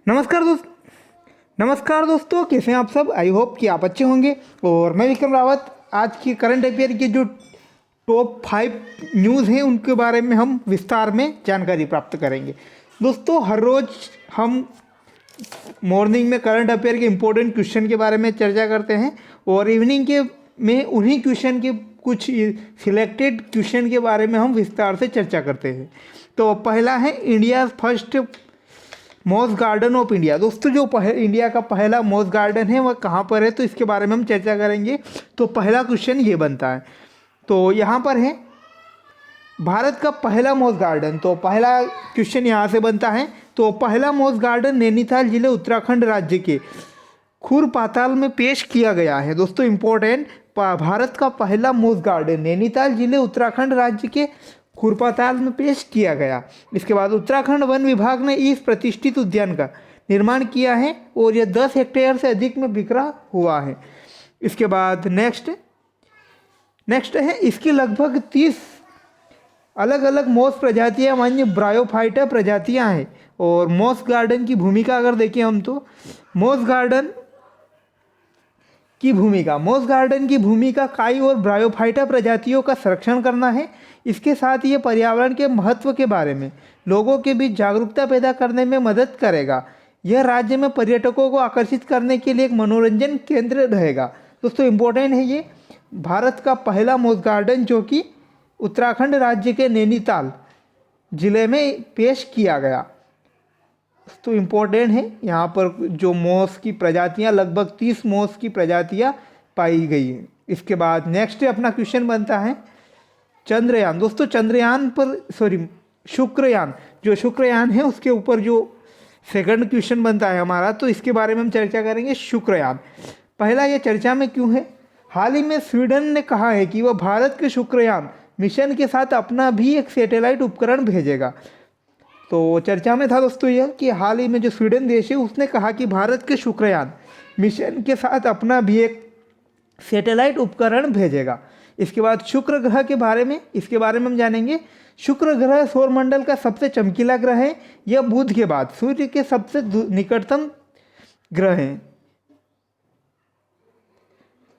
नमस्कार दोस्तों, कैसे हैं आप सब। आई होप कि आप अच्छे होंगे। और मैं विक्रम रावत आज की करंट अफेयर के जो टॉप 5 न्यूज़ हैं उनके बारे में हम विस्तार में जानकारी प्राप्त करेंगे। दोस्तों, हर रोज़ हम मॉर्निंग में करंट अफेयर के इम्पोर्टेंट क्वेश्चन के बारे में चर्चा करते हैं और इवनिंग के में उन्हीं क्वेश्चन के कुछ सिलेक्टेड क्वेश्चन के बारे में हम विस्तार से चर्चा करते हैं। तो पहला है India first moss garden of India. दोस्तों, जो इंडिया का पहला मॉस गार्डन है वह कहाँ पर है, तो इसके बारे में हम चर्चा करेंगे। तो पहला क्वेश्चन ये बनता है, तो यहाँ पर है भारत का पहला मॉस गार्डन। तो पहला क्वेश्चन यहाँ से बनता है। तो पहला मॉस गार्डन नैनीताल जिले उत्तराखंड राज्य के खुरपाताल में पेश किया गया है। दोस्तों इम्पोर्टेंट, भारत का पहला मॉस गार्डन नैनीताल जिले उत्तराखंड राज्य के खुरपाताल में पेश किया गया। इसके बाद उत्तराखंड वन विभाग ने इस प्रतिष्ठित उद्यान का निर्माण किया है और यह 10 हेक्टेयर से अधिक में बिखरा हुआ है। इसके बाद नेक्स्ट है, इसकी लगभग 30 अलग अलग मॉस प्रजातियां मान्य ब्रायोफाइटा प्रजातियां हैं। और मॉस गार्डन की भूमिका अगर देखें हम, तो मॉस गार्डन की भूमिका काई और ब्रायोफाइटा प्रजातियों का संरक्षण करना है। इसके साथ ये पर्यावरण के महत्व के बारे में लोगों के बीच जागरूकता पैदा करने में मदद करेगा। यह राज्य में पर्यटकों को आकर्षित करने के लिए एक मनोरंजन केंद्र रहेगा। दोस्तों इम्पोर्टेंट है, ये भारत का पहला मॉस गार्डन जो कि उत्तराखंड राज्य के नैनीताल जिले में पेश किया गया। तो इम्पोर्टेंट है, यहाँ पर जो मॉस की प्रजातियाँ लगभग 30 मॉस की प्रजातियाँ पाई गई हैं। इसके बाद नेक्स्ट अपना क्वेश्चन बनता है चंद्रयान। दोस्तों शुक्रयान है उसके ऊपर जो सेकंड क्वेश्चन बनता है हमारा, तो इसके बारे में हम चर्चा करेंगे। शुक्रयान पहला ये चर्चा में क्यों है। हाल ही में स्वीडन ने कहा है कि वह भारत के शुक्रयान मिशन के साथ अपना भी एक सैटेलाइट उपकरण भेजेगा। तो चर्चा में था दोस्तों यह कि हाल ही में जो स्वीडन देश है उसने कहा कि भारत के शुक्रयान मिशन के साथ अपना भी एक सैटेलाइट उपकरण भेजेगा। इसके बाद शुक्र ग्रह के बारे में हम जानेंगे। शुक्र ग्रह सौरमंडल का सबसे चमकीला ग्रह है। यह बुध के बाद सूर्य के सबसे निकटतम ग्रह है।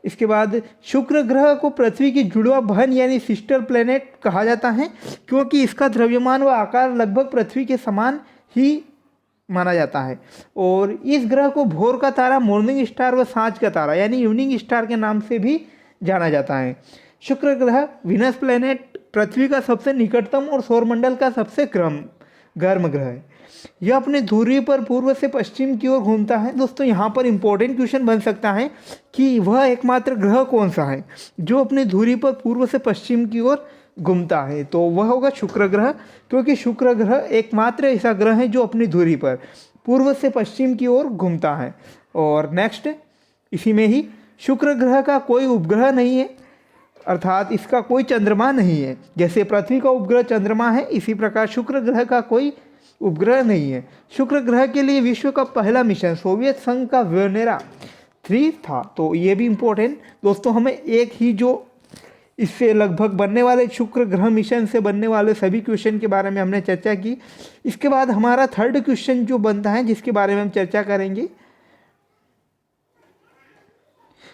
इसके बाद शुक्र ग्रह को पृथ्वी की जुड़वा बहन यानी सिस्टर प्लेनेट कहा जाता है, क्योंकि इसका द्रव्यमान व आकार लगभग पृथ्वी के समान ही माना जाता है। और इस ग्रह को भोर का तारा, मॉर्निंग स्टार व सांझ का तारा यानी इवनिंग स्टार के नाम से भी जाना जाता है। शुक्र ग्रह विनस प्लेनेट पृथ्वी का सबसे निकटतम और सौरमंडल का सबसे गर्म ग्रह है। यह अपने धुरी पर पूर्व से पश्चिम की ओर घूमता है। दोस्तों यहाँ पर इंपॉर्टेंट क्वेश्चन बन सकता है कि वह एकमात्र ग्रह कौन सा है जो अपने धुरी पर पूर्व से पश्चिम की ओर घूमता है, तो वह होगा शुक्र ग्रह, क्योंकि शुक्र ग्रह एकमात्र ऐसा ग्रह है जो अपनी धुरी पर पूर्व से पश्चिम की ओर घूमता है। और नेक्स्ट इसी में ही, शुक्र ग्रह का कोई उपग्रह नहीं है, अर्थात इसका कोई चंद्रमा नहीं है। जैसे पृथ्वी का उपग्रह चंद्रमा है, इसी प्रकार शुक्र ग्रह का कोई उपग्रह नहीं है। शुक्र ग्रह के लिए विश्व का पहला मिशन सोवियत संघ का वेनेरा 3 था। तो ये भी इम्पोर्टेंट दोस्तों, हमें एक ही जो इससे लगभग बनने वाले शुक्र ग्रह मिशन से बनने वाले सभी क्वेश्चन के बारे में हमने चर्चा की। इसके बाद हमारा थर्ड क्वेश्चन जो बनता है जिसके बारे में हम चर्चा करेंगे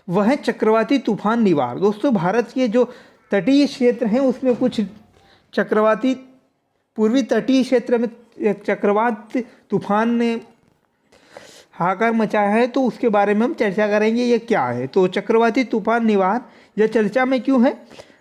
वह है चक्रवाती तूफान निवार। दोस्तों भारत के जो तटीय क्षेत्र हैं उसमें कुछ चक्रवाती पूर्वी तटीय क्षेत्र में चक्रवात तूफान ने हाहाकार मचाया है, तो उसके बारे में हम चर्चा करेंगे ये क्या है। तो चक्रवाती तूफान निवार यह चर्चा में क्यों है।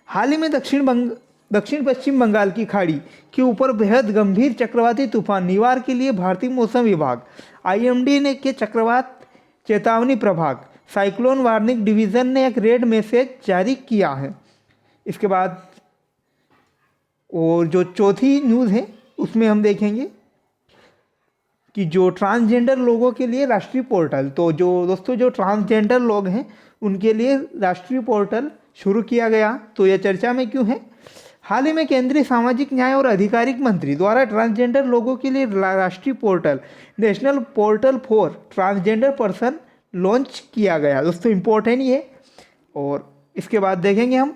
हाल ही में दक्षिण पश्चिम बंगाल की खाड़ी के ऊपर बेहद गंभीर चक्रवाती तूफान निवार के लिए भारतीय मौसम विभाग IMD ने के चक्रवात चेतावनी प्रभाग साइक्लोन वार्निंग डिवीज़न ने एक रेड मैसेज जारी किया है। इसके बाद और जो चौथी न्यूज़ है उसमें हम देखेंगे कि जो ट्रांसजेंडर लोगों के लिए राष्ट्रीय पोर्टल, तो जो ट्रांसजेंडर लोग हैं उनके लिए राष्ट्रीय पोर्टल शुरू किया गया। तो यह चर्चा में क्यों है। हाल ही में केंद्रीय सामाजिक न्याय और अधिकारिक मंत्री द्वारा ट्रांसजेंडर लोगों के लिए राष्ट्रीय portal national portal for transgender person launch किया गया। दोस्तों इम्पोर्टेंट ये। और इसके बाद देखेंगे हम